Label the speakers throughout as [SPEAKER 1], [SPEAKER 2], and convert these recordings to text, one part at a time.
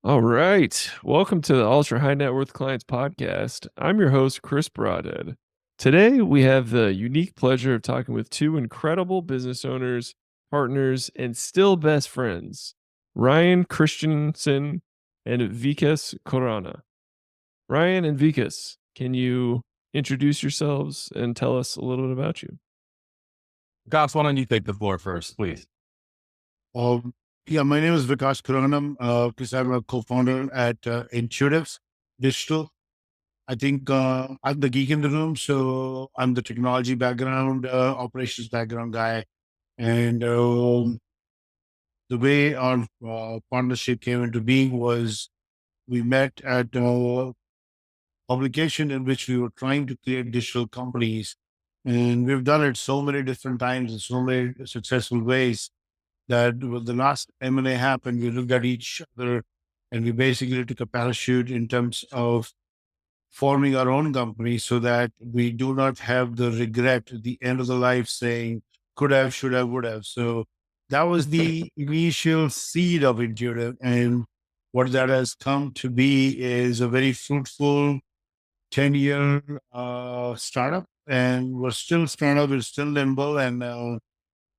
[SPEAKER 1] All right. Welcome to the Ultra High Net Worth Clients Podcast. I'm your host, Chris Broadhead. Today, we have the unique pleasure of talking with two incredible business owners, partners, and still best friends, Ryan Christiansen and Vikas Khorana. Ryan and Vikas, can you introduce yourselves and tell us a little bit about you?
[SPEAKER 2] Goss, why don't you take the floor first, please?
[SPEAKER 3] Um, yeah, my name is Vikas Khorana. I'm a co-founder at Ntooitive Digital. I think I'm the geek in the room, so I'm the technology background, operations background guy. And the way our partnership came into being was we met at a publication in which we were trying to create digital companies. And we've done it so many different times in so many successful ways that when the last M&A happened, we looked at each other and we basically took a parachute in terms of forming our own company so that we do not have the regret at the end of the life saying, could have, should have, would have. So that was the initial seed of Intuitive. And what that has come to be is a very fruitful 10-year startup. And we're still startup, we're still nimble, and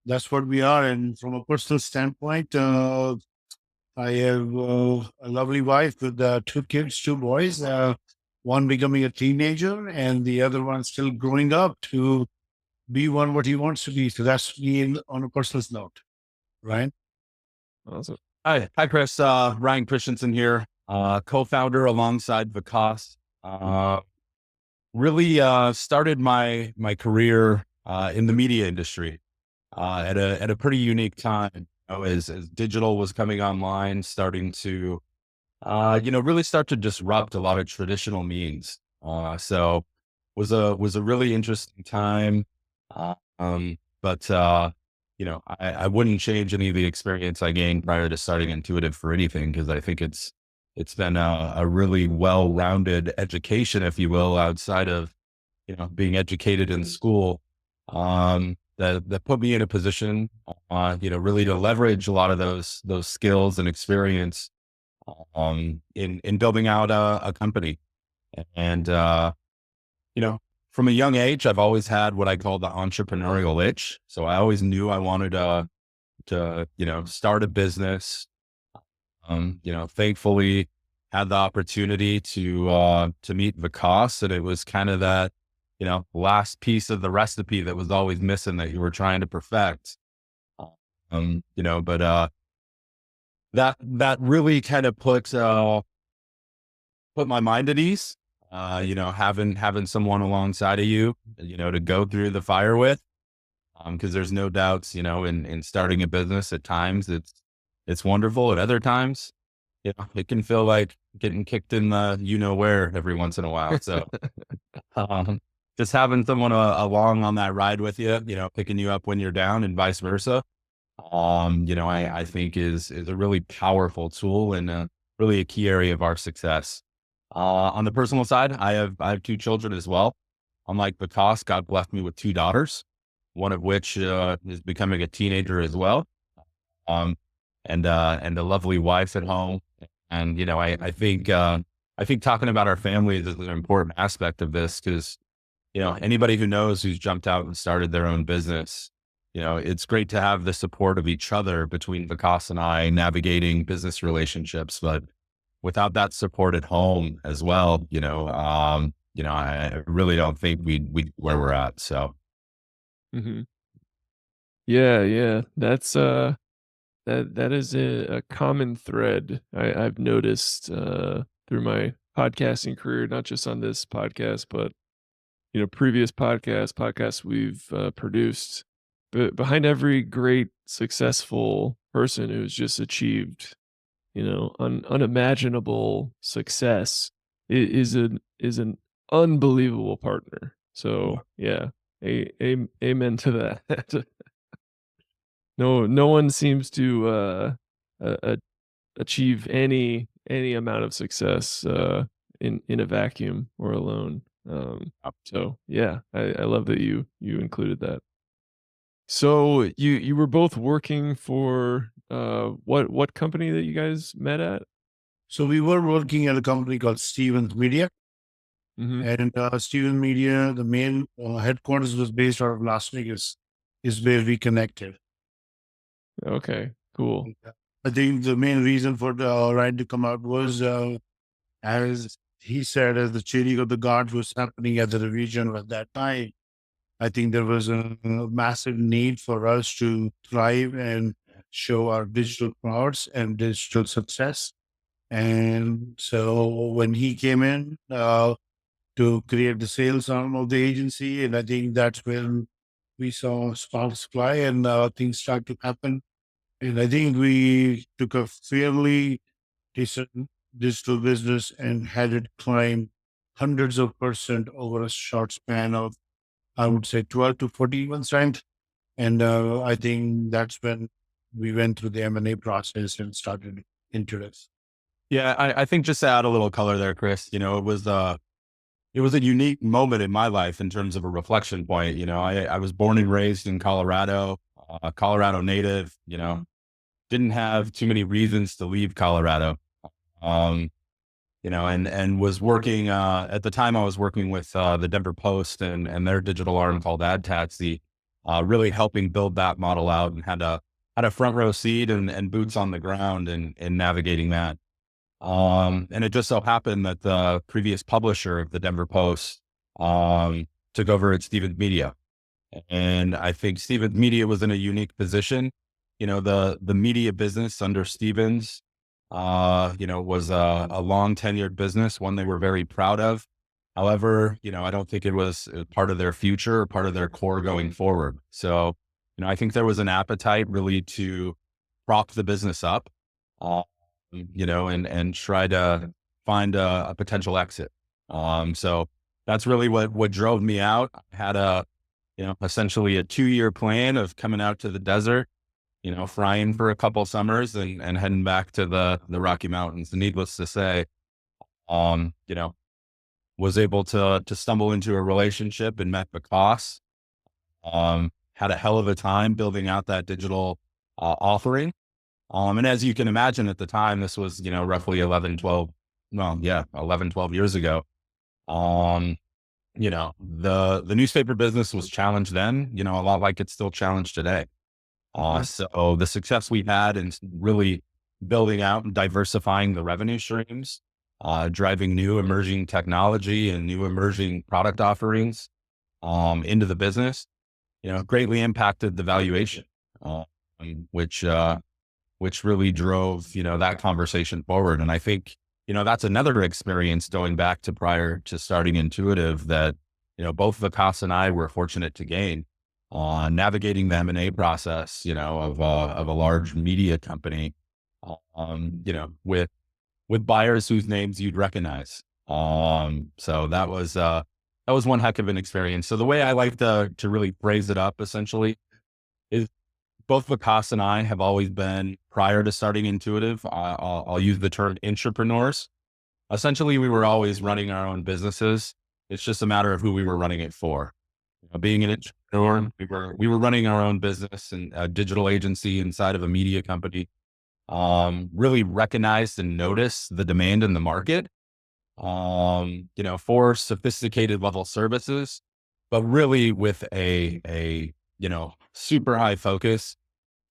[SPEAKER 3] that's what we are. And from a personal standpoint, I have a lovely wife with two kids, two boys, one becoming a teenager and the other one still growing up to be what he wants to be. So that's me on a personal note, right?
[SPEAKER 1] Awesome.
[SPEAKER 2] Hi, Chris. Ryan Christiansen here, co-founder alongside Vikas. Really started my career in the media industry at a pretty unique time. As digital was coming online, starting to really start to disrupt a lot of traditional means. So was a really interesting time. Uh, but I wouldn't change any of the experience I gained prior to starting Intuitive for anything, because I think it's been a really well-rounded education, if you will, outside of being educated in school. That put me in a position, really to leverage a lot of those skills and experience in building out a company. And from a young age, I've always had what I call the entrepreneurial itch. So I always knew I wanted to start a business. Thankfully had the opportunity to meet Vikas, and it was kind of that, last piece of the recipe that was always missing that you were trying to perfect. But that really kind of put my mind at ease. Having someone alongside of you, to go through the fire with, because there's no doubts, in starting a business at times it's wonderful. At other times, it can feel like getting kicked in the where every once in a while. So um, just having someone along on that ride with you, picking you up when you're down and vice versa, I think is a really powerful tool and really a key area of our success. On the personal side, I have two children as well. Unlike Vikas, God blessed me with two daughters, one of which is becoming a teenager as well, um, and a lovely wife at home. And I think talking about our families is an important aspect of this, because anybody who knows who's jumped out and started their own business, it's great to have the support of each other between Vikas and I navigating business relationships, but without that support at home as well, I really don't think we'd where we're at. So
[SPEAKER 1] Hmm. Yeah, yeah. That's that is a common thread I've noticed through my podcasting career, not just on this podcast, but previous podcasts we've produced. But behind every great successful person who's just achieved, unimaginable success, is an unbelievable partner. So yeah, amen to that. No one seems to achieve any amount of success in a vacuum or alone. So yeah, I love that you included that. So you were both working for what company that you guys met at?
[SPEAKER 3] So we were working at a company called Stevens Media,
[SPEAKER 1] Mm-hmm.
[SPEAKER 3] and Stevens Media, the main headquarters was based out of Las Vegas, is where we connected.
[SPEAKER 1] Okay, cool.
[SPEAKER 3] I think the main reason for the ride to come out was, as he said, as the changing of the guards was happening at the region at that time. I think there was a massive need for us to thrive and show our digital prowess and digital success. And so when he came in to create the sales arm of the agency, and I think that's when we saw sparks fly and things start to happen. And I think we took a fairly decent digital business and had it climb hundreds of percent over a short span of, I would say, 12 to 14 months time. And I think that's when we went through the M&A process and started Ntooitive.
[SPEAKER 2] Yeah, I think just to add a little color there, Chris, it was a unique moment in my life in terms of a reflection point. I was born and raised in Colorado, Colorado native, didn't have too many reasons to leave Colorado. Um, and was working, at the time I was working with, the Denver Post and their digital arm called Ad Taxi, really helping build that model out, and had a front row seat and boots on the ground in navigating that. And it just so happened that the previous publisher of the Denver Post, took over at Stevens Media. And I think Stevens Media was in a unique position. The media business under Stevens, was a long tenured business, one they were very proud of. However, I don't think it was part of their future or part of their core going forward. So, I think there was an appetite really to prop the business up, and try to find a potential exit. So that's really what drove me out. I had essentially a 2-year plan of coming out to the desert, frying for a couple summers and heading back to the Rocky Mountains. And needless to say, um, you know, was able to stumble into a relationship and met Vikas. Had a hell of a time building out that digital offering. And as you can imagine at the time, this was, roughly 11, 12 years ago. The newspaper business was challenged then, a lot like it's still challenged today. So the success we've had in really building out and diversifying the revenue streams, driving new emerging technology and new emerging product offerings, into the business, greatly impacted the valuation, which really drove, that conversation forward. And I think, that's another experience going back to prior to starting Ntooitive that, both Vikas and I were fortunate to gain on navigating the M&A process, of a large media company, with buyers whose names you'd recognize. So that was one heck of an experience. So the way I like to really phrase it up essentially is both Vikas and I have always been, prior to starting Ntooitive, I'll use the term entrepreneurs. Essentially, we were always running our own businesses. It's just a matter of who we were running it for. Being an entrepreneur, we were running our own business and a digital agency inside of a media company. Really recognized and noticed the demand in the market, for sophisticated level services, but really with a super high focus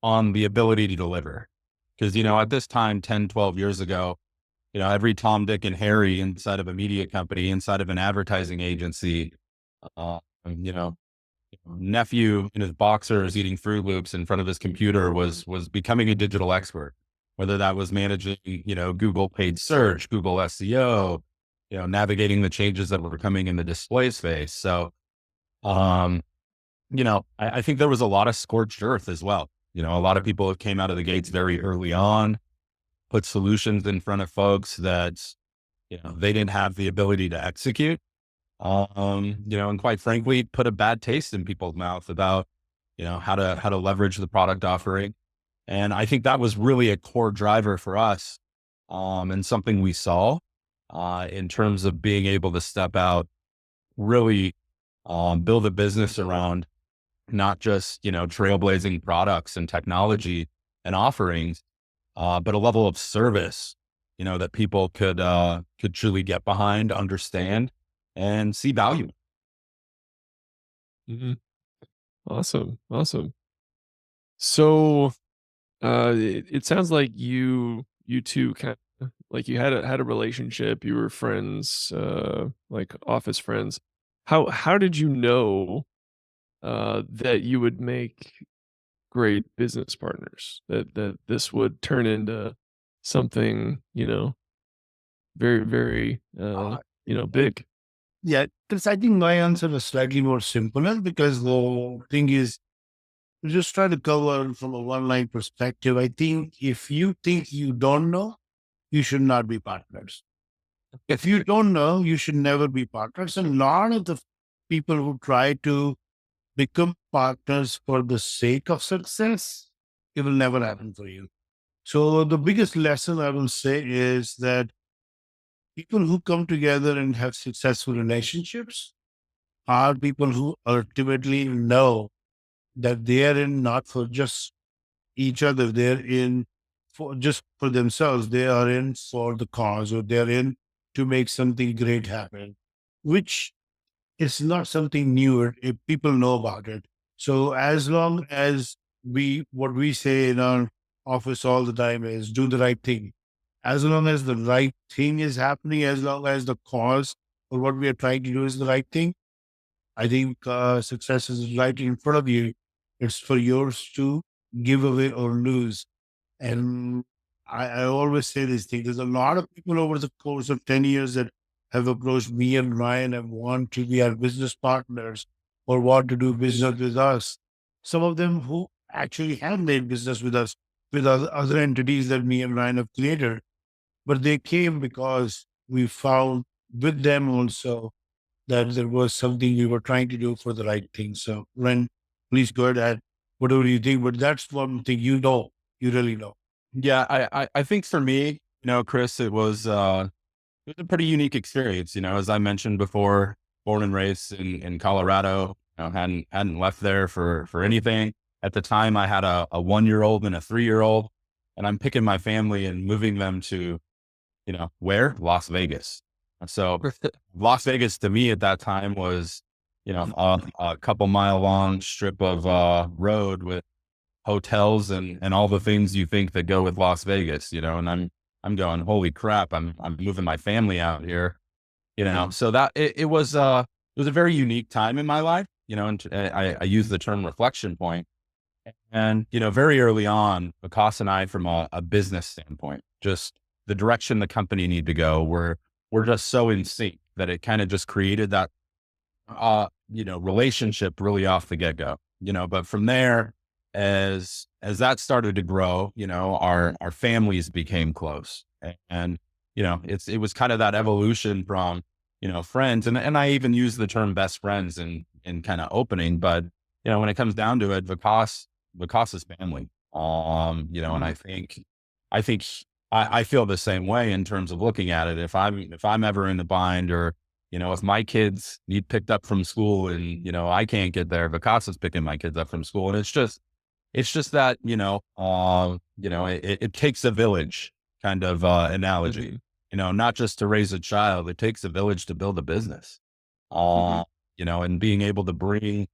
[SPEAKER 2] on the ability to deliver. Because, at this time, 10, 12 years ago, every Tom, Dick, and Harry inside of a media company, inside of an advertising agency, nephew in his boxers eating Fruit Loops in front of his computer was becoming a digital expert, whether that was managing, Google paid search, Google SEO, navigating the changes that were coming in the display space. So, I think there was a lot of scorched earth as well. A lot of people that came out of the gates very early on, put solutions in front of folks that, they didn't have the ability to execute. And quite frankly, put a bad taste in people's mouth about, how to leverage the product offering. And I think that was really a core driver for us, and something we saw, in terms of being able to step out, really, build a business around not just, trailblazing products and technology and offerings, but a level of service that people could truly get behind, understand, and see value.
[SPEAKER 1] Hmm. Awesome. Awesome. So, it sounds like you two kind of like you had a relationship. You were friends, like office friends. How did you know that you would make great business partners? That this would turn into something, very, very,
[SPEAKER 3] Uh,
[SPEAKER 1] big.
[SPEAKER 3] yeah, because I think my answer is slightly more simpler because the thing is, just try to cover from a one line perspective. I think if you think you don't know, you should not be partners. If you don't know, you should never be partners. And a lot of the people who try to become partners for the sake of success, it will never happen for you. So the biggest lesson I will say is that people who come together and have successful relationships are people who ultimately know that they are in not for just each other, they're in for just for themselves, they are in for the cause, or they're in to make something great happen, which is not something new if people know about it. So as long as what we say in our office all the time is do the right thing. As long as the right thing is happening, as long as the cause or what we are trying to do is the right thing, I think success is right in front of you. It's for yours to give away or lose. And I always say this thing. There's a lot of people over the course of 10 years that have approached me and Ryan and want to be our business partners or want to do business with us. Some of them who actually have made business with us, with other entities that me and Ryan have created, but they came because we found with them also that there was something we were trying to do for the right thing. So, Ren, please go ahead. Whatever you think, but that's one thing you really know.
[SPEAKER 2] Yeah, I think for me, Chris, it was a pretty unique experience. As I mentioned before, born and raised in Colorado. Hadn't left there for anything. At the time, I had a 1 year old and a 3 year old, and I'm picking my family and moving them to where? Las Vegas. So Las Vegas to me at that time was a couple mile long strip of road with hotels and all the things you think that go with Las Vegas, and I'm going, holy crap, I'm moving my family out here, so that it was a very unique time in my life, and I use the term reflection point. And, very early on, Vikas and I, from a business standpoint, just the direction the company need to go, we're just so in sync that it kind of just created that relationship really off the get-go, but from there, as that started to grow, our families became close. And, it was kind of that evolution from, friends. And I even use the term best friends in kind of opening, but, when it comes down to it, Vikas's family. And I feel the same way in terms of looking at it. If I'm ever in a bind, or, if my kids need picked up from school and, I can't get there, Vikas is picking my kids up from school. And it's just that, it takes a village kind of, analogy,
[SPEAKER 1] Mhm,
[SPEAKER 2] not just to raise a child, it takes a village to build a business.
[SPEAKER 1] mhm,
[SPEAKER 2] And being able to bring,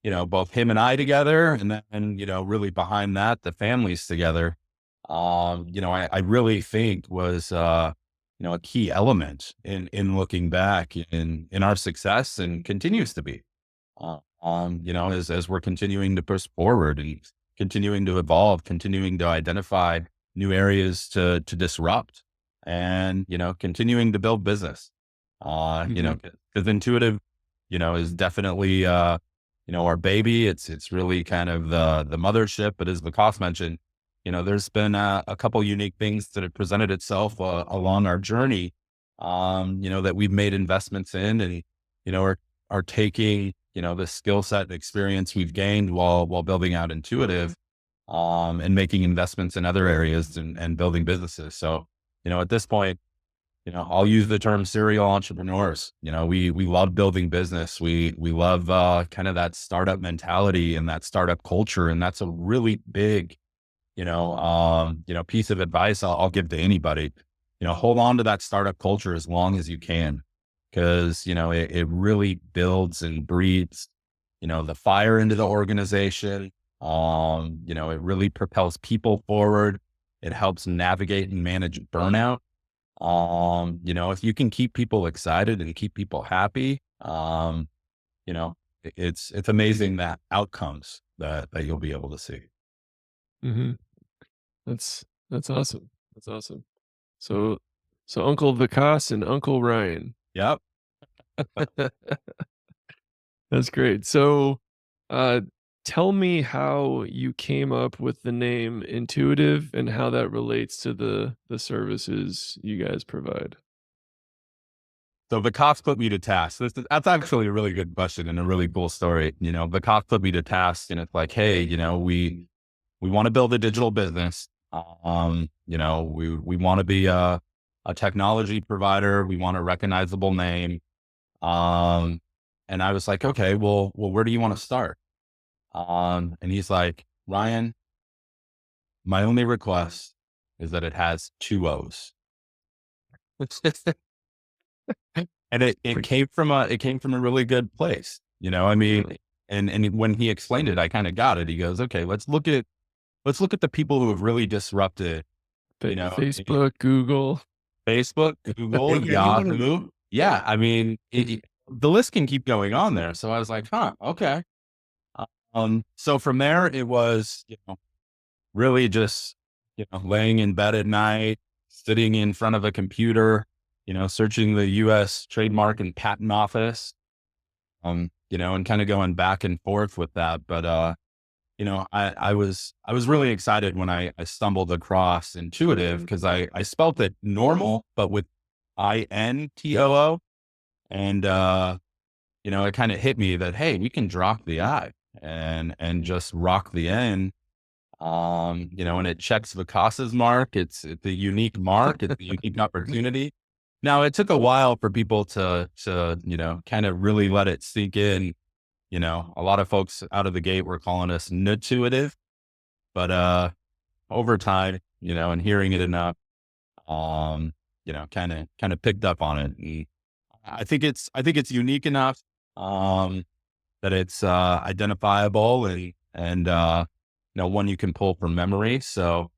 [SPEAKER 2] both him and I together, and then, really behind that, the families together, I really think was, a key element in looking back in our success, and continues to be, as we're continuing to push forward and continuing to evolve, continuing to identify new areas to disrupt, and, continuing to build business,
[SPEAKER 1] mhm,
[SPEAKER 2] because Intuitive, is definitely, our baby. It's really kind of the mothership. But as Vikas mentioned, there's been a couple unique things that have presented itself along our journey, that we've made investments in, and are taking the skill set and experience we've gained while building out Intuitive, and making investments in other areas, and building businesses. So at this point, I'll use the term serial entrepreneurs. We love building business. We love kind of that startup mentality and that startup culture. And that's a really big, piece of advice I'll give to anybody. hold on to that startup culture as long as you can, because, it really builds and breeds, the fire into the organization. It really propels people forward. It helps navigate and manage burnout. If you can keep people excited and keep people happy, it's amazing that outcomes that you'll be able to see.
[SPEAKER 1] Hmm. That's awesome. That's awesome. So so Uncle Vikas and Uncle Ryan.
[SPEAKER 2] Yep.
[SPEAKER 1] That's great. So, uh, tell me how you came up with the name Intuitive and how that relates to the services you guys provide.
[SPEAKER 2] So Vikas put me to task. That's actually a really good question and a really cool story. Vikas put me to task, and it's like, hey, we want to build a digital business. We want to be a technology provider. We want a recognizable name. Um, and I was like, okay, well, where do you want to start? And he's like, Ryan, my only request is that it has two O's. And it
[SPEAKER 1] Like,
[SPEAKER 2] came from a really good place. I mean, and when he explained it, I kind of got it. He goes, okay, let's look at the people who have really disrupted,
[SPEAKER 1] Facebook, Google.
[SPEAKER 2] Facebook, Google, Yahoo. Yeah. I mean, the list can keep going on there. So I was like, huh, okay. So from there, it was, really just, laying in bed at night, sitting in front of a computer, searching the US trademark and patent office, and kind of going back and forth with that. But, I was really excited when I stumbled across Intuitive, because I spelt it normal, but with INTOO. And, it kind of hit me that, hey, we can drop the I and just rock the N. And it checks Vikas's mark. It's a unique mark. It's a unique opportunity. Now, it took a while for people to kind of really let it sink in. A lot of folks out of the gate were calling us Ntooitive, but over time, and hearing it enough, kind of picked up on it. And I think it's unique enough, that it's identifiable, and one you can pull from memory. So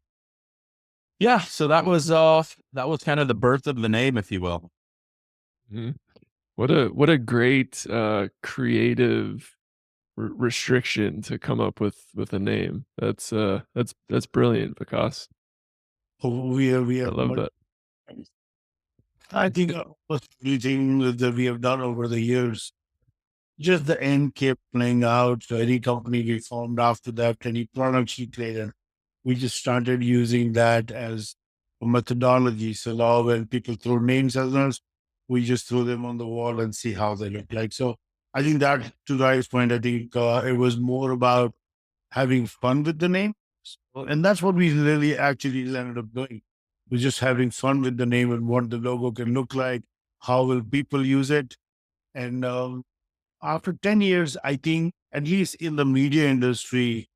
[SPEAKER 2] yeah, so that was kind of the birth of the name, if you will.
[SPEAKER 1] Mhm. What a great creative restriction to come up with a name. That's brilliant, Vikas.
[SPEAKER 3] We
[SPEAKER 1] I
[SPEAKER 3] have
[SPEAKER 1] love that.
[SPEAKER 3] I think most everything that we have done over the years, just the end kept playing out. So any company we formed after that, any products we created, we just started using that as a methodology. So now when people throw names at us, we just throw them on the wall and see how they look like. So I think that, to Rai's point, I think it was more about having fun with the name. And that's what we really actually ended up doing. We're just having fun with the name and what the logo can look like, how will people use it. And after 10 years, I think, at least in the media industry,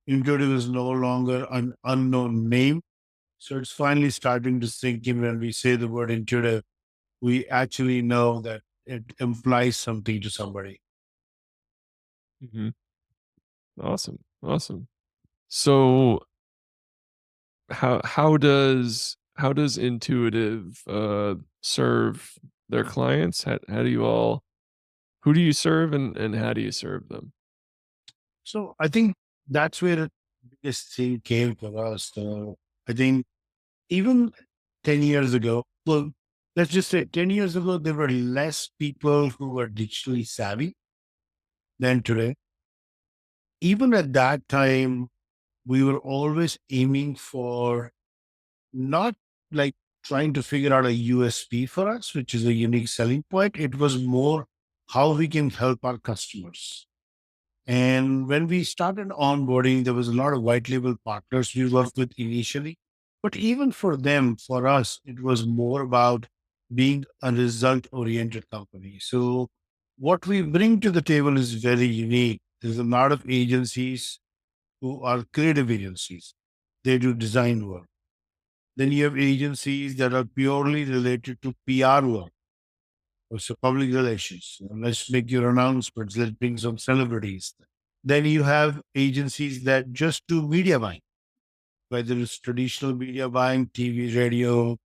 [SPEAKER 3] Intuitive is no longer an unknown name. So it's finally starting to sink in. When we say the word intuitive, we actually know that it implies something to somebody.
[SPEAKER 1] Mhm. Awesome. Awesome. So how does Intuitive serve their clients? How do you all who do you serve and how do you serve them?
[SPEAKER 3] So I think that's where the biggest thing came for us. I think even 10 years ago, well, let's just say 10 years ago, there were less people who were digitally savvy than today. Even at that time, we were always aiming for not like trying to figure out a USP for us, which is a unique selling point. It was more how we can help our customers. And when we started onboarding, there was a lot of white label partners we worked with initially. But even for them, for us, it was more about being a result oriented company. So, what we bring to the table is very unique. There's a lot of agencies who are creative agencies, they do design work. Then you have agencies that are purely related to PR work, so public relations. Let's make your announcements. Let's bring some celebrities. Then you have agencies that just do media buying, whether it's traditional media buying, TV, radio,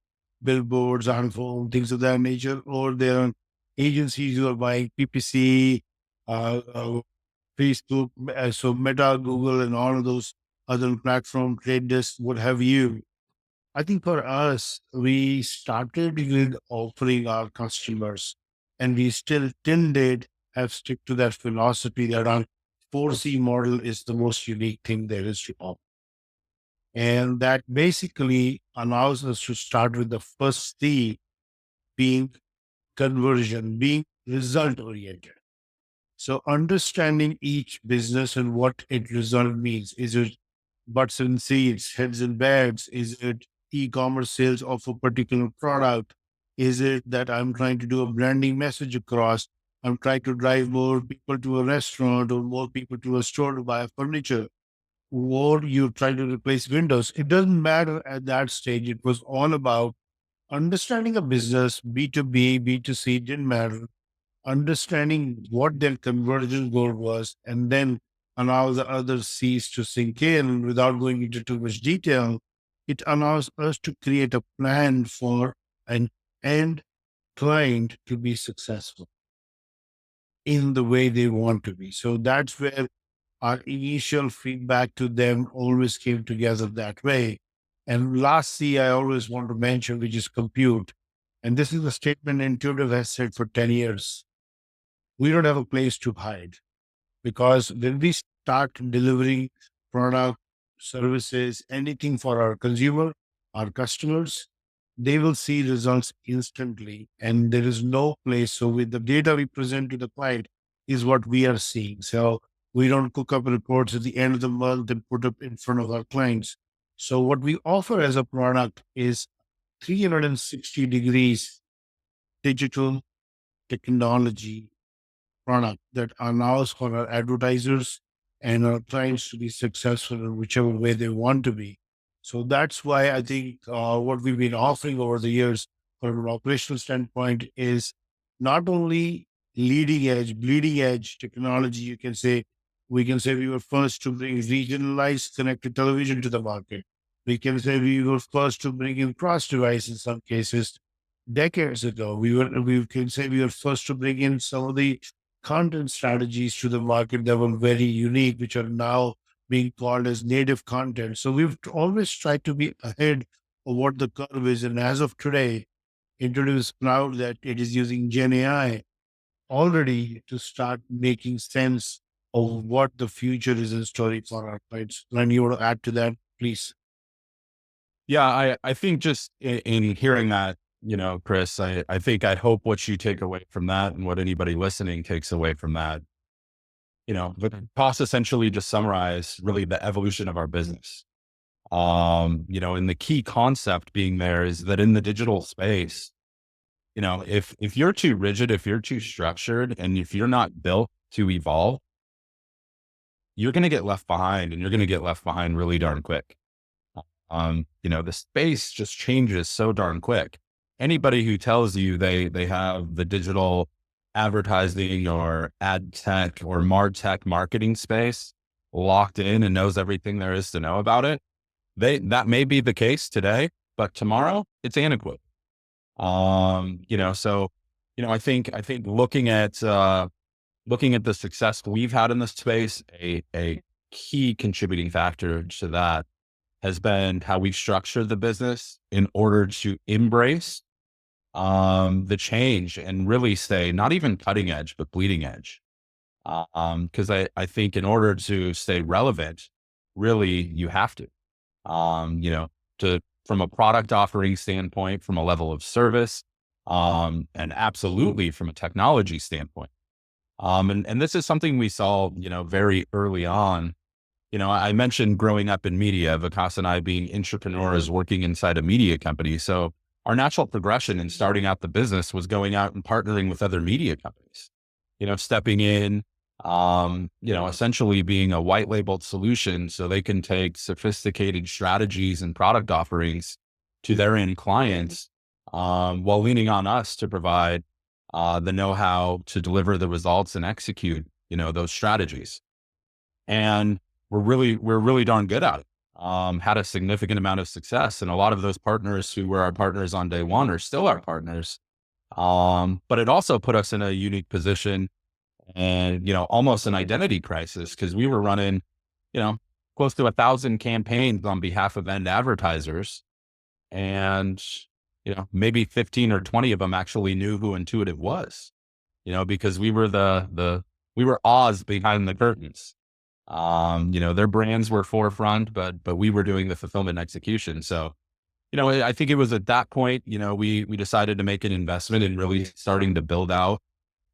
[SPEAKER 3] billboards, on phone, things of that nature, or there are agencies who are buying PPC, Facebook, so Meta, Google, and all of those other platform, Trade Desk, what have you. I think for us, we started with offering our customers, and we still till date have stick to that philosophy that our 4C model is the most unique thing there is to offer. And that basically allows us to start with the first C being conversion, being result oriented. So understanding each business and what it result means. Is it butts and seats, heads and beds? Is it e-commerce sales of a particular product? Is it that I'm trying to do a branding message across? I'm trying to drive more people to a restaurant or more people to a store to buy furniture, or you try to replace Windows. It doesn't matter at that stage. It was all about understanding a business, B2B, B2C, didn't matter. Understanding what their conversion goal was, and then allow the other C's to sink in without going into too much detail. It allows us to create a plan for an end client to be successful in the way they want to be. So that's where our initial feedback to them always came together that way. And last C I always want to mention, which is compute. And this is a statement Intuitive has said for 10 years. We don't have a place to hide, because when we start delivering product, services, anything for our consumer, our customers, they will see results instantly, and there is no place. So with the data we present to the client is what we are seeing. So we don't cook up reports at the end of the month and put up in front of our clients. So what we offer as a product is 360 degrees digital technology product that allows for our advertisers and our clients to be successful in whichever way they want to be. So that's why I think what we've been offering over the years from an operational standpoint is not only leading edge, bleeding edge technology. You can say, we can say we were first to bring regionalized connected television to the market. We can say we were first to bring in cross device in some cases decades ago. We can say we were first to bring in some of the content strategies to the market that were very unique, which are now being called as native content. So we've always tried to be ahead of what the curve is. And as of today, Intuitive is proud that it is using Gen AI already to start making sense of what the future is in store for our clients. And you want to add to that, please?
[SPEAKER 2] Yeah, I think just in hearing that, Chris, I think I hope what you take away from that and what anybody listening takes away from that, the cost essentially just summarize really the evolution of our business. And the key concept being there is that in the digital space, if you're too rigid, if you're too structured, and if you're not built to evolve, you're going to get left behind, and you're going to get left behind really darn quick. The space just changes so darn quick. Anybody who tells you they have the digital advertising or ad tech or MarTech marketing space locked in and knows everything there is to know about it, that may be the case today, but tomorrow it's antiquated. I think looking at the success we've had in this space, a key contributing factor to that has been how we've structured the business in order to embrace the change and really stay not even cutting edge, but bleeding edge. Because I think in order to stay relevant, really you have to, from a product offering standpoint, from a level of service, and absolutely from a technology standpoint. And this is something we saw, very early on. I mentioned growing up in media, Vikas and I being entrepreneurs working inside a media company. So our natural progression in starting out the business was going out and partnering with other media companies, stepping in, essentially being a white labeled solution so they can take sophisticated strategies and product offerings to their end clients, while leaning on us to provide the know-how to deliver the results and execute, those strategies. And we're really darn good at it. Had a significant amount of success, and a lot of those partners who were our partners on day one are still our partners. But it also put us in a unique position and, almost an identity crisis, because we were running, you know, close to 1,000 campaigns on behalf of end advertisers. And, maybe 15 or 20 of them actually knew who Ntooitive was, because we were we were Oz behind the curtains. Their brands were forefront, but we were doing the fulfillment and execution. So, I think it was at that point, we decided to make an investment in really starting to build out,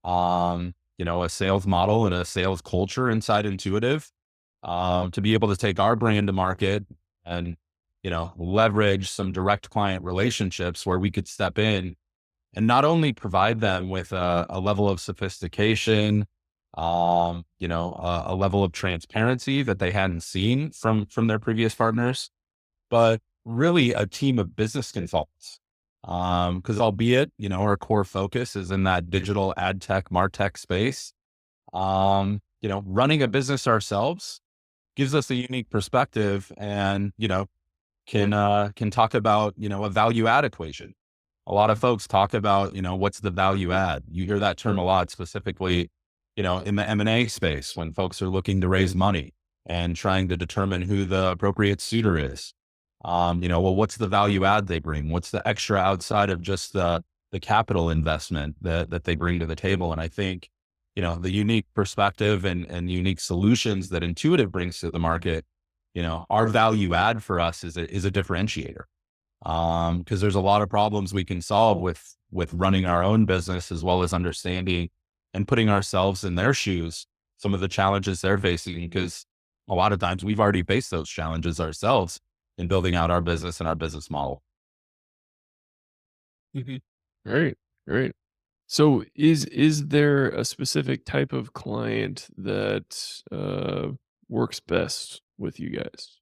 [SPEAKER 2] a sales model and a sales culture inside Ntooitive, to be able to take our brand to market and, leverage some direct client relationships where we could step in and not only provide them with a level of sophistication, a level of transparency that they hadn't seen from their previous partners, but really a team of business consultants. Because albeit, our core focus is in that digital ad tech, MarTech space. Running a business ourselves gives us a unique perspective and, can talk about, a value add equation. A lot of folks talk about, what's the value add? You hear that term a lot, specifically, in the M&A space, when folks are looking to raise money and trying to determine who the appropriate suitor is. Well, what's the value add they bring? What's the extra outside of just the capital investment that they bring to the table? And I think, the unique perspective and unique solutions that Ntooitive brings to the market, our value add for us is a differentiator. Because there's a lot of problems we can solve with running our own business, as well as understanding and putting ourselves in their shoes, some of the challenges they're facing, because a lot of times we've already faced those challenges ourselves in building out our business and our business model.
[SPEAKER 1] Great, great. So is there a specific type of client that works best with you guys?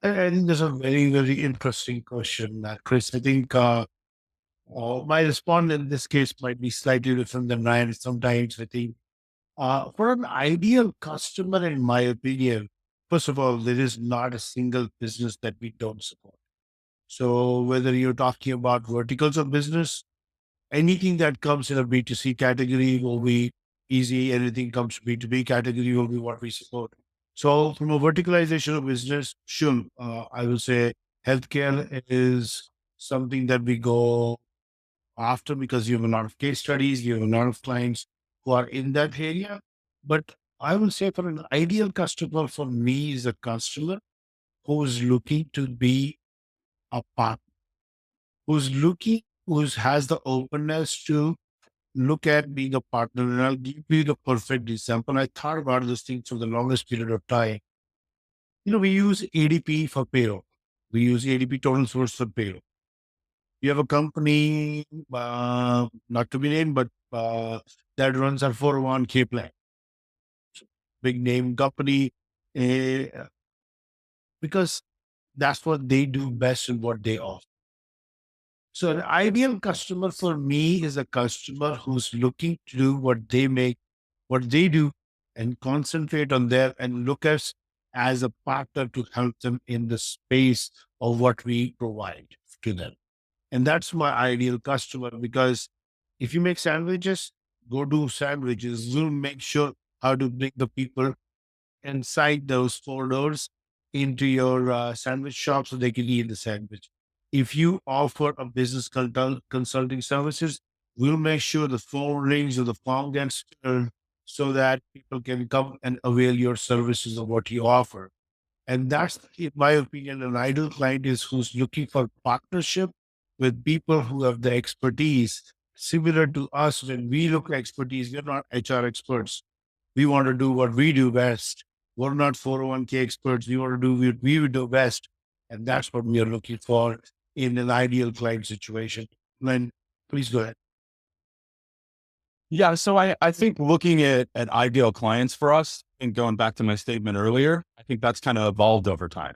[SPEAKER 3] I think that's a very, very interesting question, Chris. I think my response in this case might be slightly different than Ryan. Sometimes I think for an ideal customer, in my opinion, first of all, there is not a single business that we don't support. So whether you're talking about verticals of business, anything that comes in a B2C category will be easy. Anything comes to B2B category will be what we support. So from a verticalization of business, sure, I will say healthcare is something that we go after because you have a lot of case studies, you have a lot of clients who are in that area. But I will say for an ideal customer, for me, is a customer who's looking to be a partner, who has the openness to look at being a partner. And I'll give you the perfect example. I thought about this thing for the longest period of time. We use ADP for payroll. We use ADP Total Source for payroll. You have a company, not to be named, but that runs our 401k plan. Big name company, because that's what they do best and what they offer. So an ideal customer for me is a customer who's looking to do what they do and concentrate on that and look at us as a partner to help them in the space of what we provide to them. And that's my ideal customer, because if you make sandwiches, go do sandwiches. We'll make sure how to bring the people inside those four doors into your sandwich shop so they can eat the sandwich. If you offer a business consulting services, we'll make sure the phone rings or the phone gets turned so that people can come and avail your services of what you offer. And that's, in my opinion, an ideal client is who's looking for partnership with people who have the expertise. Similar to us, when we look at expertise, we're not HR experts. We want to do what we do best. We're not 401k experts. We want to do what we do best. And that's what we are looking for in an ideal client situation. Len, please go ahead.
[SPEAKER 2] Yeah. So I think looking at ideal clients for us, and going back to my statement earlier, I think that's kind of evolved over time.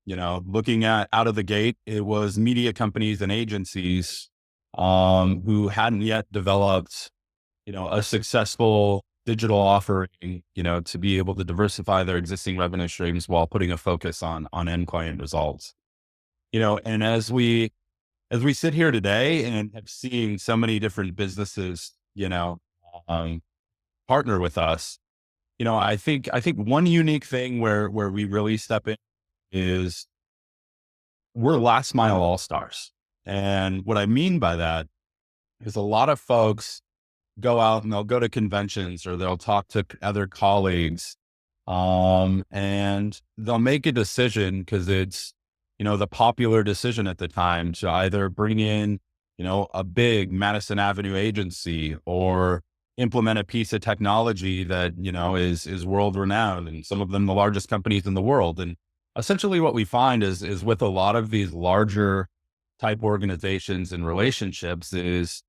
[SPEAKER 2] looking at out of the gate, it was media companies and agencies who hadn't yet developed, a successful digital offering, to be able to diversify their existing revenue streams while putting a focus on end client results. And as we sit here today and have seen so many different businesses, um, partner with us, I think one unique thing where we really step in is we're last mile all stars. And what I mean by that is a lot of folks go out and they'll go to conventions or they'll talk to other colleagues, and they'll make a decision because it's, the popular decision at the time to either bring in, a big Madison Avenue agency or implement a piece of technology that, is world renowned, and some of them the largest companies in the world. And essentially what we find is with a lot of these larger type organizations and relationships is,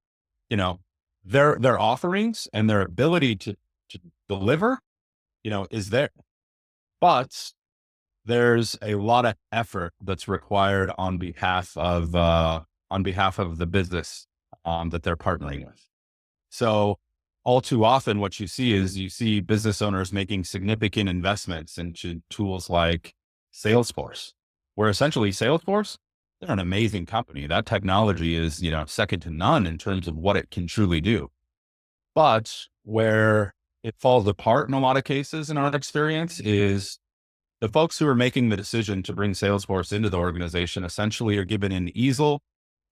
[SPEAKER 2] their offerings and their ability to deliver, is there, but there's a lot of effort that's required on behalf of the business that they're partnering with. So all too often, what you see business owners making significant investments into tools like Salesforce, where essentially Salesforce, they're an amazing company. That technology is, second to none in terms of what it can truly do. But where it falls apart in a lot of cases in our experience is the folks who are making the decision to bring Salesforce into the organization essentially are given an easel,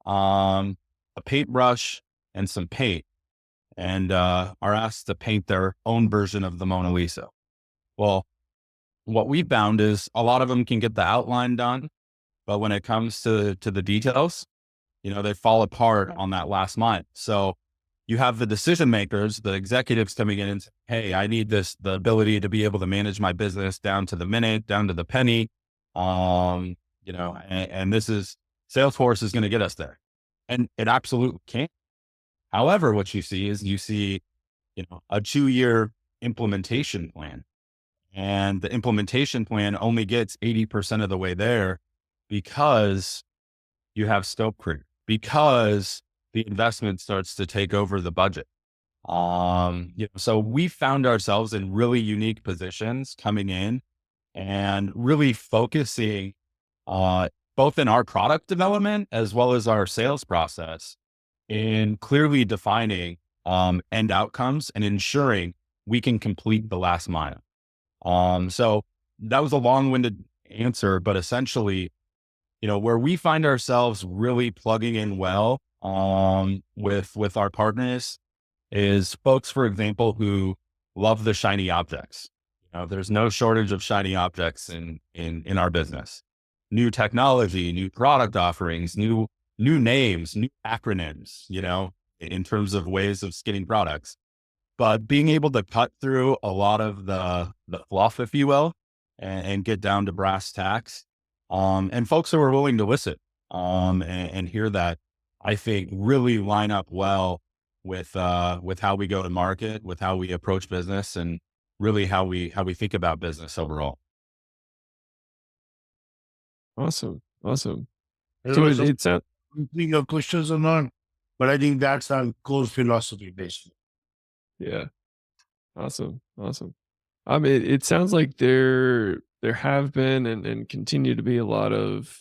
[SPEAKER 2] a paintbrush, and some paint, and are asked to paint their own version of the Mona Lisa. Well, what we found is a lot of them can get the outline done, but when it comes to the details, they fall apart on that last mile. So you have the decision makers, the executives coming in and say, hey, I need the ability to be able to manage my business down to the minute, down to the penny. And this is Salesforce is going to get us there. And it absolutely can. However, what you see is a 2-year implementation plan, and the implementation plan only gets 80% of the way there because you have scope creep, because the investment starts to take over the budget. So we found ourselves in really unique positions coming in and really focusing, both in our product development as well as our sales process, in clearly defining, end outcomes and ensuring we can complete the last mile. So that was a long-winded answer, but essentially, where we find ourselves really plugging in well, with our partners is folks, for example, who love the shiny objects. There's no shortage of shiny objects in our business. New technology, new product offerings, new names, new acronyms, in terms of ways of skinning products. But being able to cut through a lot of the fluff, if you will, and get down to brass tacks, and folks who are willing to listen, and hear that, I think really line up well with how we go to market, with how we approach business, and really how we think about business overall.
[SPEAKER 1] Awesome. Awesome.
[SPEAKER 3] I don't
[SPEAKER 1] So
[SPEAKER 3] know
[SPEAKER 1] it,
[SPEAKER 3] if
[SPEAKER 1] it sounds,
[SPEAKER 3] something your questions or not, but I think that's our core philosophy, basically.
[SPEAKER 1] yeah. Awesome. Awesome. It sounds like there have been and continue to be a lot of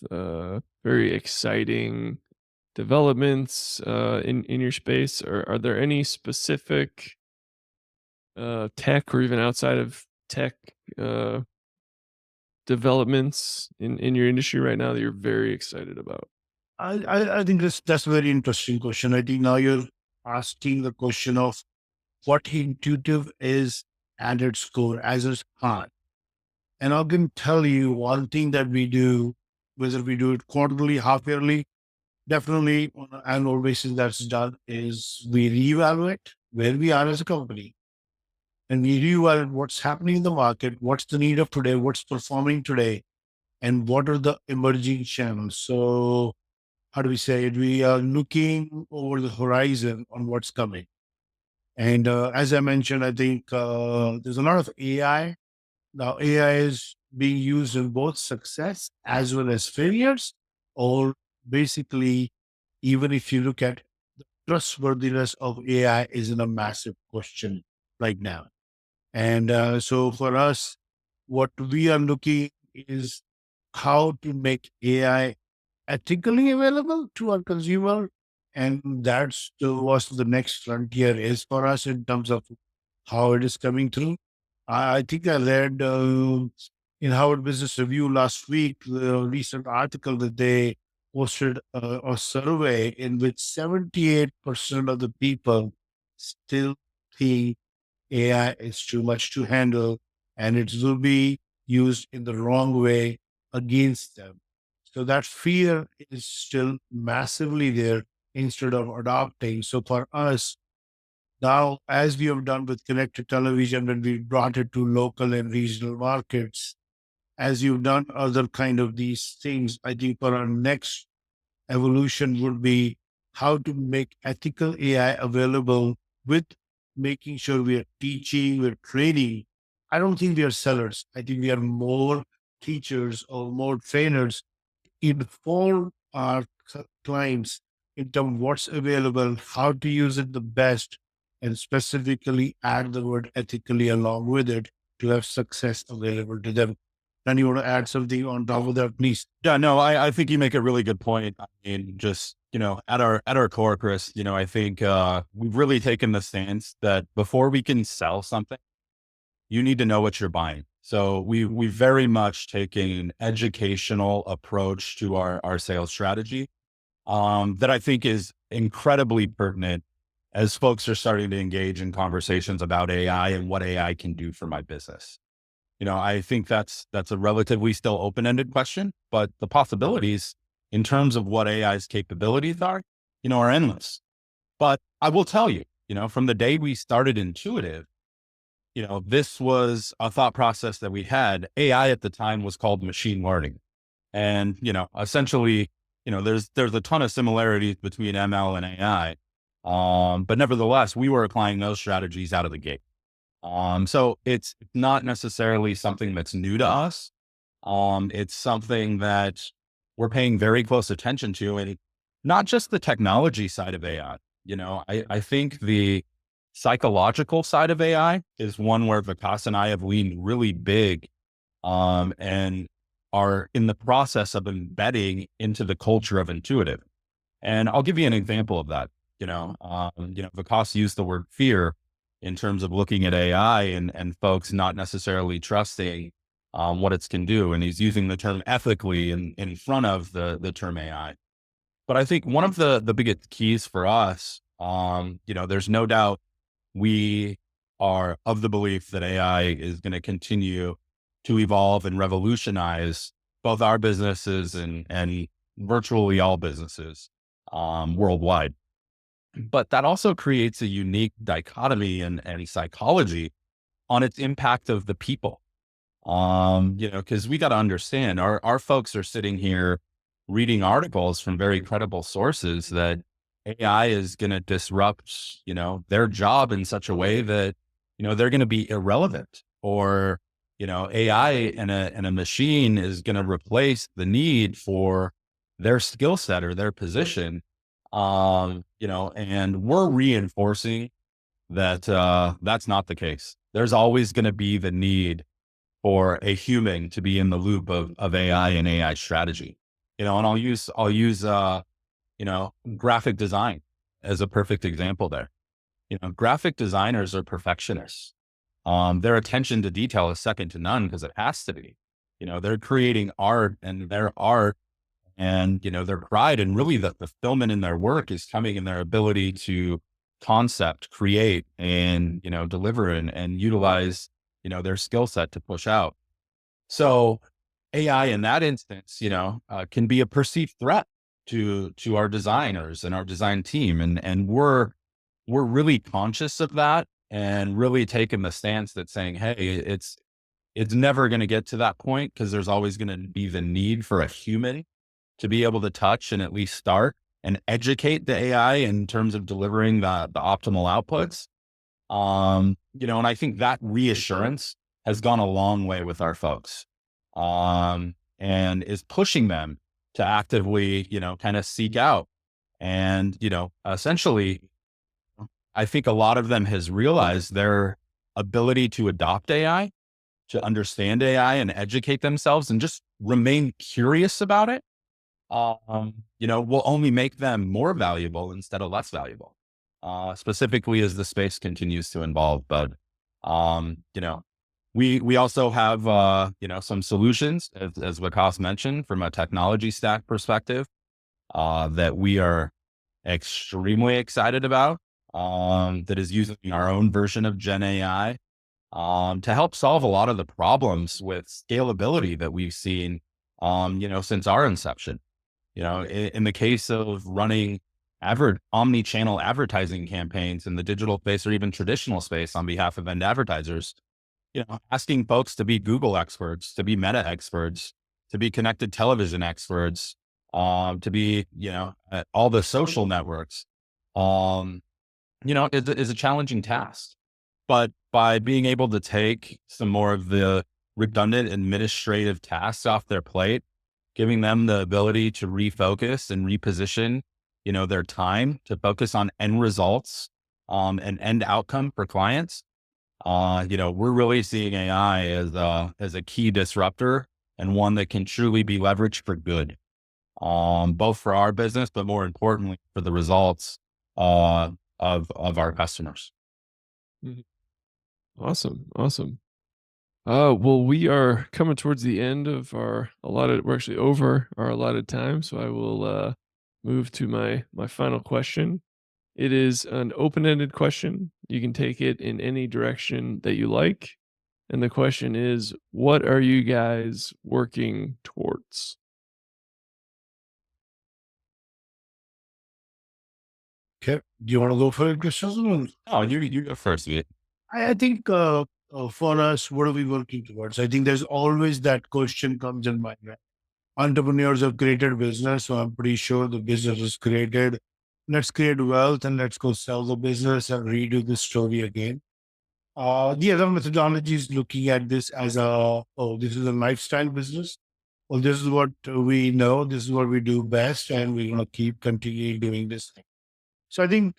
[SPEAKER 1] very exciting developments in your space. Are there any specific tech or even outside of tech uh, developments in your industry right now that you're very excited about?
[SPEAKER 3] I think that's a very interesting question. I think now you're asking the question of what intuitive is at its core, as its heart. And I can tell you one thing that we do, whether we do it quarterly, half yearly, definitely on an annual basis that's done, is we reevaluate where we are as a company, and we reevaluate what's happening in the market, what's the need of today, what's performing today, and what are the emerging channels. So how do we say it? We are looking over the horizon on what's coming. And as I mentioned, I think there's a lot of AI. Now, AI is being used in both success as well as failures, or basically, even if you look at the trustworthiness of AI is in a massive question right now. And so for us, what we are looking is how to make AI ethically available to our consumer. And that's what the next frontier is for us in terms of how it is coming through. I think I read in Harvard Business Review last week the recent article that they posted a survey in which 78% of the people still think AI is too much to handle and it will be used in the wrong way against them. So that fear is still massively there instead of adopting. So for us, now, as we have done with connected television, when we brought it to local and regional markets, as you've done other kind of these things, I think for our next evolution would be how to make ethical AI available with making sure we are teaching, we're training. I don't think we are sellers. I think we are more teachers or more trainers inform our clients in terms of what's available, how to use it the best, and specifically add the word ethically along with it to have success available to them. And you want to add something on top of that, please?
[SPEAKER 2] Yeah, no, I think you make a really good point. I mean, just, at our core, Chris, I think, we've really taken the stance that before we can sell something, you need to know what you're buying. So we very much taken an educational approach to our sales strategy, that I think is incredibly pertinent as folks are starting to engage in conversations about AI and what AI can do for my business. I think that's a relatively still open-ended question, but the possibilities in terms of what AI's capabilities are endless. But I will tell you, from the day we started Ntooitive, this was a thought process that we had. AI at the time was called machine learning. And, essentially, there's a ton of similarities between ML and AI. But nevertheless, we were applying those strategies out of the gate. So it's not necessarily something that's new to us. It's something that we're paying very close attention to, and not just the technology side of AI. I think the psychological side of AI is one where Vikas and I have leaned really big, and are in the process of embedding into the culture of Ntooitive. And I'll give you an example of that. Vikas used the word fear in terms of looking at AI and folks not necessarily trusting what it can do. And he's using the term ethically in front of the term AI. But I think one of the biggest keys for us, there's no doubt we are of the belief that AI is going to continue to evolve and revolutionize both our businesses and virtually all businesses worldwide. But that also creates a unique dichotomy and psychology on its impact of the people. Because we got to understand our folks are sitting here reading articles from very credible sources that AI is going to disrupt, their job in such a way that, they're going to be irrelevant, or, AI and a machine is going to replace the need for their skill set or their position. And we're reinforcing that, that's not the case. There's always going to be the need for a human to be in the loop of AI and AI strategy, and I'll use, graphic design as a perfect example there. Graphic designers are perfectionists. Their attention to detail is second to none because it has to be. They're creating art, and their art and, their pride and really the fulfillment in their work is coming in their ability to concept, create, and, deliver and utilize, their skill set to push out. So AI in that instance, can be a perceived threat to our designers and our design team. And we're really conscious of that and really taking the stance that saying, hey, it's never going to get to that point because there's always going to be the need for a human to be able to touch and at least start and educate the AI in terms of delivering the optimal outputs. And I think that reassurance has gone a long way with our folks. and is pushing them to actively, kind of seek out. And, essentially, I think a lot of them has realized their ability to adopt AI, to understand AI and educate themselves and just remain curious about it, will only make them more valuable instead of less valuable, specifically as the space continues to evolve. But, we also have, some solutions, as Vikas mentioned, from a technology stack perspective, that we are extremely excited about, that is using our own version of Gen AI, to help solve a lot of the problems with scalability that we've seen, since our inception. In the case of running omni-channel advertising campaigns in the digital space or even traditional space on behalf of end advertisers, asking folks to be Google experts, to be Meta experts, to be connected television experts, to be, at all the social networks, is a challenging task. But by being able to take some more of the redundant administrative tasks off their plate, giving them the ability to refocus and reposition, their time to focus on end results, and end outcome for clients, we're really seeing AI as a key disruptor and one that can truly be leveraged for good, both for our business, but more importantly for the results, of our customers.
[SPEAKER 1] Mhm. Awesome. Awesome. Well, we are coming towards the end of we're actually over our allotted time. So I will, move to my final question. It is an open-ended question. You can take it in any direction that you like. And the question is, what are you guys working towards?
[SPEAKER 3] Okay. Do you want to go for it, Christiansen?
[SPEAKER 2] Oh, you go first, Viet.
[SPEAKER 3] I think for us, what are we working towards? I think there's always that question comes in mind. Right? Entrepreneurs have created business, so I'm pretty sure the business is created. Let's create wealth and let's go sell the business and redo the story again. The other methodology is looking at this as this is a lifestyle business. Well, this is what we know. This is what we do best, and we're going to keep continuing doing this thing. So I think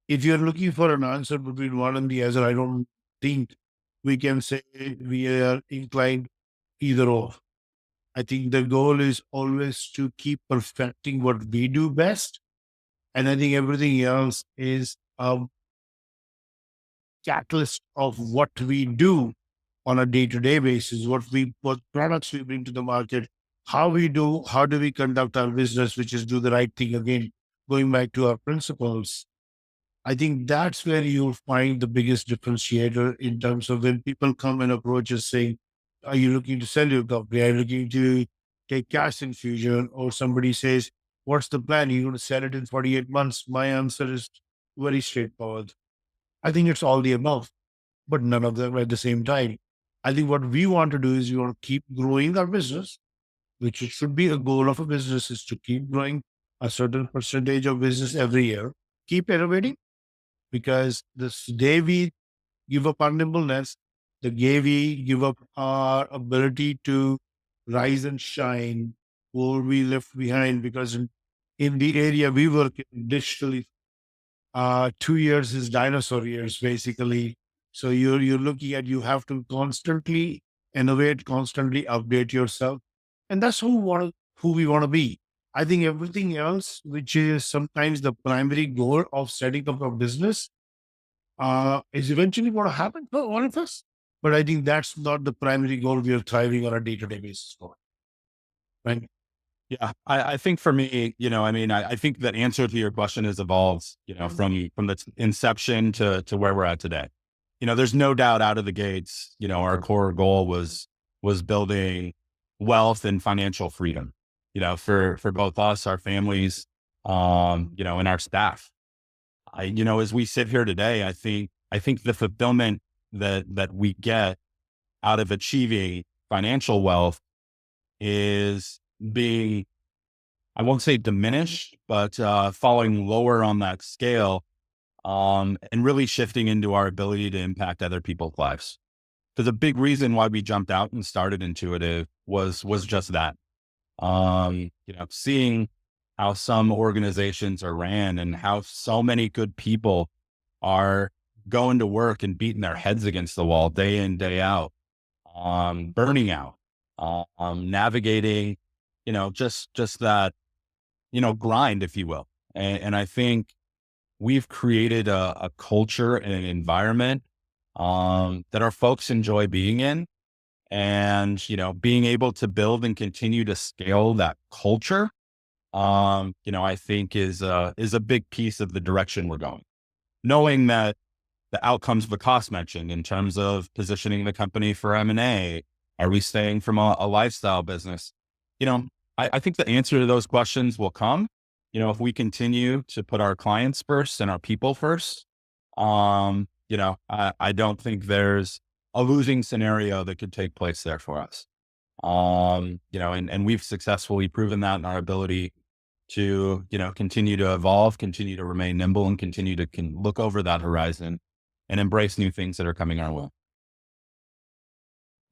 [SPEAKER 3] if you're looking for an answer between one and the other, I don't think we can say we are inclined either or. I think the goal is always to keep perfecting what we do best. And I think everything else is a catalyst of what we do on a day-to-day basis, what products we bring to the market, how do we conduct our business, which is do the right thing again, going back to our principles. I think that's where you'll find the biggest differentiator in terms of when people come and approach us saying, are you looking to sell your company? Are you looking to take cash infusion? Or somebody says, what's the plan? You're going to sell it in 48 months. My answer is very straightforward. I think it's all the above, but none of them at the same time. I think what we want to do is we want to keep growing our business, which it should be a goal of a business is to keep growing a certain percentage of business every year, keep innovating, because this day we give up our nimbleness, the day we give up our ability to rise and shine, will we left behind because in the area we work in digitally, 2 years is dinosaur years basically. So you're looking at you have to constantly innovate, constantly update yourself, and that's who we want to be. I think everything else, which is sometimes the primary goal of setting up a business, is eventually going to happen for all of us. But I think that's not the primary goal we are thriving on a day-to-day basis for. Right?
[SPEAKER 2] Yeah, I think for me, I think that answer to your question has evolved, from the inception to where we're at today. There's no doubt out of the gates, our core goal was building wealth and financial freedom, for both us, our families, and our staff. As we sit here today, I think the fulfillment that we get out of achieving financial wealth is being, I won't say diminished, but falling lower on that scale, and really shifting into our ability to impact other people's lives. a big reason why we jumped out and started Ntooitive was just that. Seeing how some organizations are ran and how so many good people are going to work and beating their heads against the wall day in, day out, burning out, navigating, just that, grind, if you will. And I think we've created a culture and an environment, that our folks enjoy being in. And, being able to build and continue to scale that culture, I think is a big piece of the direction we're going. Knowing that the outcomes Vikas mentioned in terms of positioning the company for M&A, are we staying from a lifestyle business? I think the answer to those questions will come, if we continue to put our clients first and our people first. I don't think there's a losing scenario that could take place there for us. And we've successfully proven that in our ability to, continue to evolve, continue to remain nimble, and continue to look over that horizon and embrace new things that are coming our way.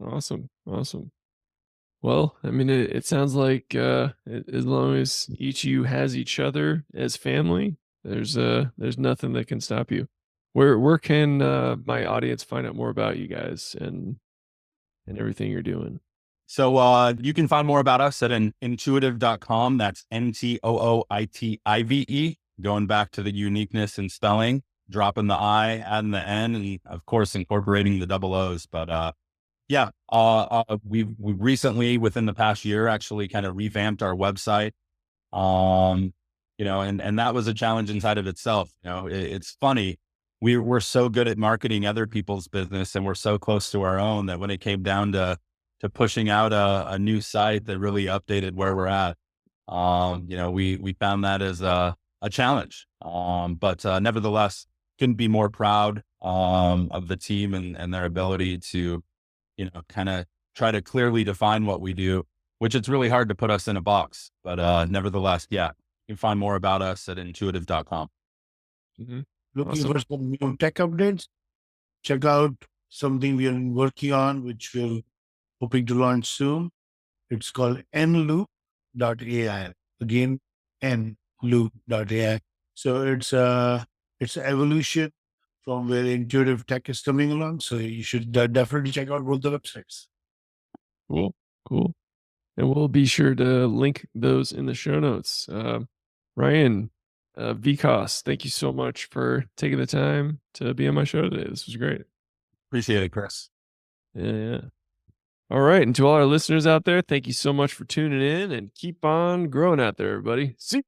[SPEAKER 1] Awesome. Awesome. Well, I mean, it sounds like as long as each of you has each other as family, there's nothing that can stop you. Where can my audience find out more about you guys and everything you're doing?
[SPEAKER 2] So you can find more about us at ntooitive.com. That's Ntooitive, going back to the uniqueness in spelling, dropping the I, adding the N, and of course, incorporating the double O's. But we've recently, within the past year, actually kind of revamped our website. And that was a challenge inside of itself. It's funny. We're so good at marketing other people's business, and we're so close to our own, that when it came down to pushing out a new site that really updated where we're at, we found that as a challenge. But nevertheless, couldn't be more proud of the team and their ability to, kind of try to clearly define what we do, which it's really hard to put us in a box. But nevertheless, you can find more about us at ntooitive.com.
[SPEAKER 1] Mm-hmm.
[SPEAKER 3] Looking
[SPEAKER 1] Awesome.
[SPEAKER 3] for some new tech updates? Check out something we are working on, which we're hoping to launch soon. It's called nloop.ai. Again, nloop.ai. So it's an evolution from where intuitive tech is coming along. So you should definitely check out both the websites.
[SPEAKER 1] Cool. Cool. And we'll be sure to link those in the show notes. Ryan, Vikas, thank you so much for taking the time to be on my show today. This was great.
[SPEAKER 2] Appreciate it, Chris.
[SPEAKER 1] Yeah. All right. And to all our listeners out there, thank you so much for tuning in, and keep on growing out there, everybody. See